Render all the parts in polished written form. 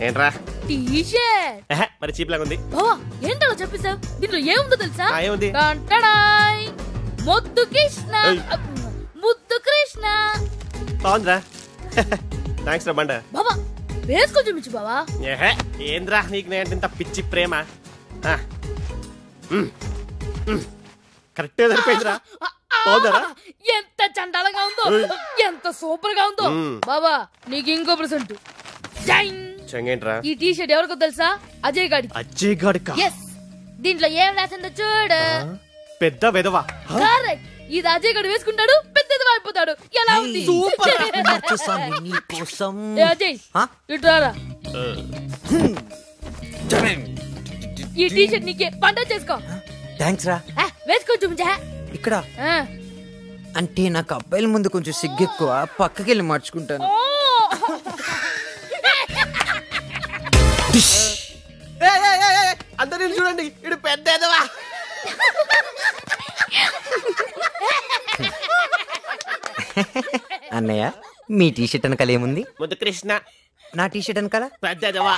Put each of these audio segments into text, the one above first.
ఏంట్రా టీ-షర్ట్ మరి చీప్ లాగా ఉంది. ఏంటో చెప్పేసావు. దీంట్లో ఏముందో తెలుసా? ఏముంది? ముద్దు కృష్ణ. ముద్దు కృష్ణ బాగుందిరా. థ్యాంక్స్ రా బండ. బాబా వేసుకొని చూపించు బావా. ఏంద్రా నీకు నేను ఇంత పిచ్చి ప్రేమ. కరెక్ట్ సరిపోయిందిరా. ఎంత చండాలంగా ఉందో, ఎంత సూపర్ గా ఉందో. బాబా నీకు ఇంకో ప్రెసెంట్. ఈ టీ షర్ట్ ఎవరికో తెలుసా? అజయ్ గాడి. అజయ్ గాడి. దీంట్లో ఏం రాసిందో చూడు. పెద్ద వెదవా. కరెక్ట్. ఇది అజయ్ గాడు వేసుకుంటాడు, పెద్దది అయిపోతాడు. ఎలా ఉంది? అజయ్ ఇట్రారా. ఈ టీ షర్ట్ నీకే. పంట చేసుకో. థాంక్స్ రా. వేసుకో చూపించా. ఇక్కడ అంటే నాకు అబ్బాయిల ముందు కొంచెం సిగ్గెక్కువ, పక్కకెళ్ళి మార్చుకుంటాను. అందరూ చూడండి, ఇడు పెద్దవా. అన్నయ్య మీ టీ షర్ట్ వెనకాల ఏముంది? ముద్దు కృష్ణ. నా టీ షర్ట్ వెనకాల పెద్దదవా.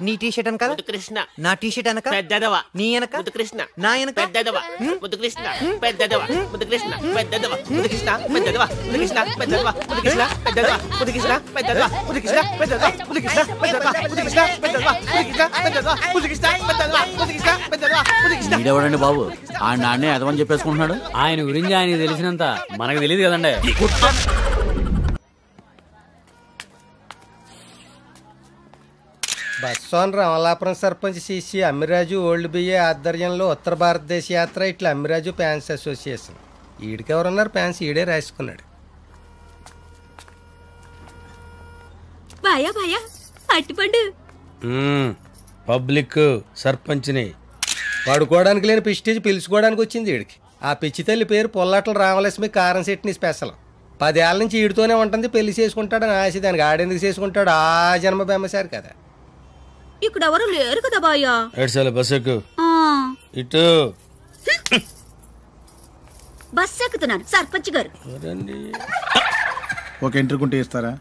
నీ టీ షర్ట్ వెనకాల ముద్దు కృష్ణ. నా టీ షర్ట్ వెనక పెద్దదవా. నీ వెనక ముద్దు కృష్ణ. నా వెనక పెద్దదవా. ముద్దు కృష్ణ. పెద్దదవా. ముద్దు కృష్ణ. పెద్దదవా. ముద్దు కృష్ణ. పెద్దదవా. ముద్దు కృష్ణ. పెద్దదవా. ముద్దు కృష్ణ. పెద్దదవా. ముద్దు కృష్ణ. పెద్దదవా. ముద్దు కృష్ణ. పెద్దదవా. ముద్దు కృష్ణ. పెద్దదవా. ముద్దు కృష్ణ. పెద్దదవా. ముద్దు కృష్ణ. పెద్దదవా. ముద్దు కృష్ణ. పెద్దదవా. ముద్దు కృష్ణ. పెద్దదవా. ముద్దు కృష్ణ. ఈడెవడండి బాబు? ఆయన నాన్నే అదమని చెప్పేసుకుంటున్నాడు. ఆయన గురించి ఆయనకి తెలిసినంత మనకు తెలియదు కదండి. Baswan Ramalapuram sarpanch CC Ammiraju old BA ఆధ్వర్యంలో ఉత్తర భారతదేశ యాత్ర ఇట్లా అమ్మిరాజు ఫ్యాన్స్ అసోసియేషన్. ఈడికెవరున్నారు? ఫ్యాన్స్ ఈడే రాసుకున్నాడు. అట్టిపండు పబ్లిక్ సర్పంచ్ని పడుకోవడానికి లేని పిస్టేజ్ పిలుచుకోవడానికి వచ్చింది ఈడికి. ఆ పిచ్చి తల్లి పేరు పొల్లాట్ల రామలక్ష్మి కారం సెట్ని స్పెషల్. 10 ఏళ్ళ నుంచి ఈడితోనే ఉంటుంది. పెళ్లి చేసుకుంటాడని ఆశ. దానికి ఆడెందుకు చేసుకుంటాడు? ఆ జన్మ బెమ్మసారు కదా. ఇక్కడ ఎవరు లేరు కదా బాయ్యా. బస్సు ఇటు బస్ ఎక్కుతున్నాను సర్పంచ్ గారు. ఒక ఎంట్రుకుంటే ఇస్తారా?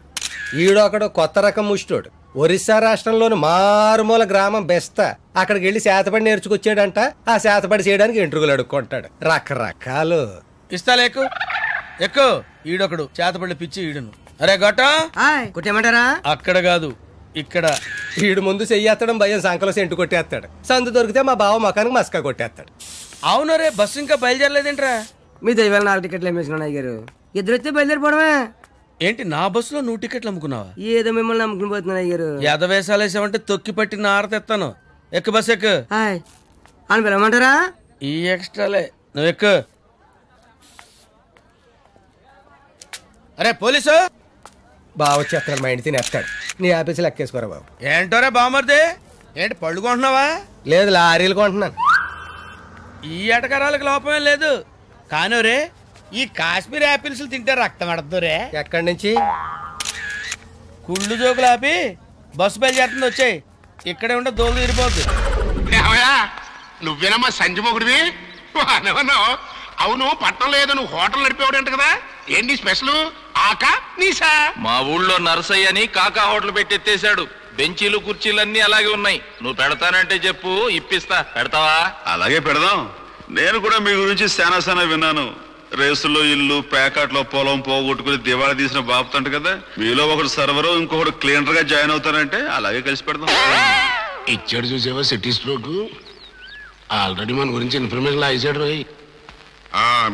ఈడు అక్కడ కొత్త రకం ముష్టోడు. ఒరిస్సా రాష్ట్రంలోని మారుమూల గ్రామం బెస్తా. అక్కడికి వెళ్ళి శాతపడి నేర్చుకొచ్చాడంట. ఆ శాతపడి చేయడానికి ఎంట్రుకలు అడుక్కుంటాడు. రకరకాలు. ఇస్తా లేకు ఎక్కువ. ఈడొకడు చేతపడి పిచ్చి ఈడును. అరే గొట్ట కొట్టేమంటారా? అక్కడ కాదు, ఇక్కడ. ఈడు ముందు చెయ్యేత్తడం భయం, సంకలో సెంటు కొట్టేస్తాడు. సందు దొరికితే మా బావ మకానికి మస్కా కొట్టేస్తాడు. అవును రే, బస్సు ఇంకా బయలుదేరలేదేంట్రా? మీ దైవాల 4 టికెట్లు వేసుకున్నా అయ్యారు. ఇద్దరు వస్తే బయలుదేరిపోవడమే. ఏంటి నా బస్సులో 100 టికెట్లు అమ్ముకున్నావా? ఏదో మిమ్మల్ని నమ్ముకుని పోతున్నా అయ్యారు. యాదవేశాలు వేసామంటే తొక్కి పట్టి నార తెస్తాను. ఎక్కు బస్ ఎక్కు. అని పిలవమంటారా? ఈ ఎక్స్ట్రాలే, నువ్వు ఎక్కు. అరే పోలీసు బావ వచ్చేస్తాడు. మా ఇంటి తినేస్తాడు. నీ ఆఫీసులో ఎక్కేసుకోరా బాబు. ఏంటోరే బామర్ది, ఏంటి పళ్ళు కొంటున్నావా? లేదు, లారీలు కొంటున్నాను. ఈ ఎటకరాలకు లోపమే లేదు. కాను రే, ఈ కాశ్మీర్ యాపిల్స్ తింటే రక్తం పడుతురే. ఎక్కడి నుంచి? కుళ్ళు జోకులు ఆపి బస్సు బయలుదేరుతుంది. వచ్చాయి, ఇక్కడే ఉంటే దోలు తీరిపోద్ది. నువ్వేనమ్మా సంజమొగుడివి? అవును, పట్టణం లేదు, నువ్వు హోటల్ నడిపేవాడంట కదా. ఏంటి స్పెషల్? ఆకా నీసా? మా ఊళ్ళో నర్సయ్య అని కాకా హోటల్ పెట్టెత్తేశాడు. బెంచీలు కుర్చీలన్నీ అలాగే ఉన్నాయి. నువ్వు పెడతానంటే చెప్పు, ఇప్పిస్తా. పెడతావా? అలాగే పెడదాం. నేను కూడా మీ గురించి శానా విన్నాను. రేసుల్లో ఇల్లు, ప్యాకెట్లో పొలం పోగొట్టుకుని దివాళా తీసిన బాపుతంట కదా. మీలో ఒకడు సర్వరు, ఇంకొకడు క్లీనర్ గా జాయిన్ అవుతారంటే అలాగే కలిసి పెడదాం. ఇచ్చాడు చూసేవా సిటీ స్ట్రోక్. ఆల్రెడీ మన గురించి ఇన్ఫర్మేషన్ ఇచ్చాడు రోయ్.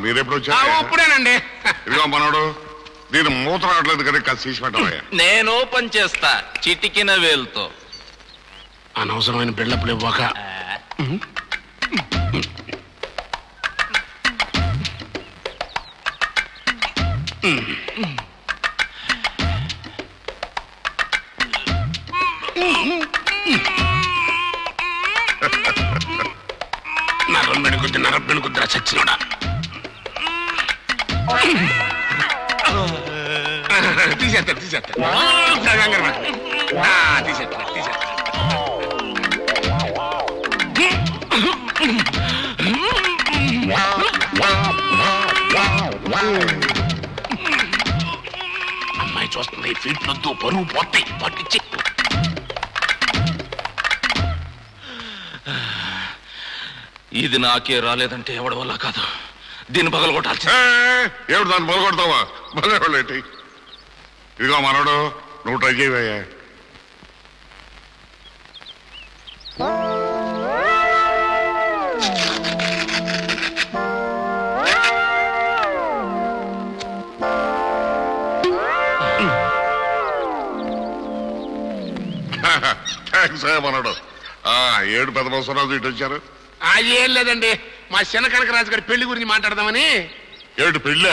మీరెప్పుడు వచ్చారు? ఇప్పుడేనండి. ఇదిగో మనోడు, నేను మూత రావట్లేదు కదా, కాస్త తీసి పెట్టవయ్యా. నేను ఓపెన్ చేస్తా చిటికిన వేలుతో. అనవసరమైన బిల్డప్లు ఇవ్వక. నరం కుద్ర చచ్చినోడా. తీసేస్తాడు అమ్మాయి చూస్తుంది ఫీట్లొద్దు పరువు పోతాయి పట్టించి. ఇది నాకే రాలేదంటే ఎవడి వల్ల కాదు, దీన్ని పగల కొట్టాల్సి. ఏమిటి దాన్ని మొదలుకొడతావా? మొదలెట్టి ఇదిగో మనోడు, నువ్వు ట్రై చేయవయ్యా. థ్యాంక్స్ మనోడు. 7 పెద్ద బస్సు ఇటు వచ్చారు. ఏం లేదండి, మా చిన్న కనకరాజు గారి పెళ్లి గురించి మాట్లాడదామని. ఏమిటి పెళ్ళి?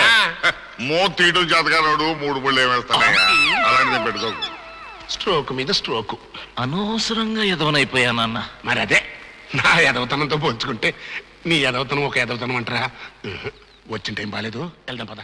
మోత తీయడం చేతగానోడు 3 పళ్ళు ఏమేస్తానయ్యా, అలాంటిది పెట్టుకోకు. స్ట్రోక్ మీద స్ట్రోక్. అనవసరంగా ఎదవనైపోయా నాన్న. మరి అదే నా ఎదవతనంతో పోల్చుకుంటే నీ ఎదవతనం ఒక ఎదవతనం అంటారా? వచ్చిన టైం బాగాలేదు, వెళ్దాం పద.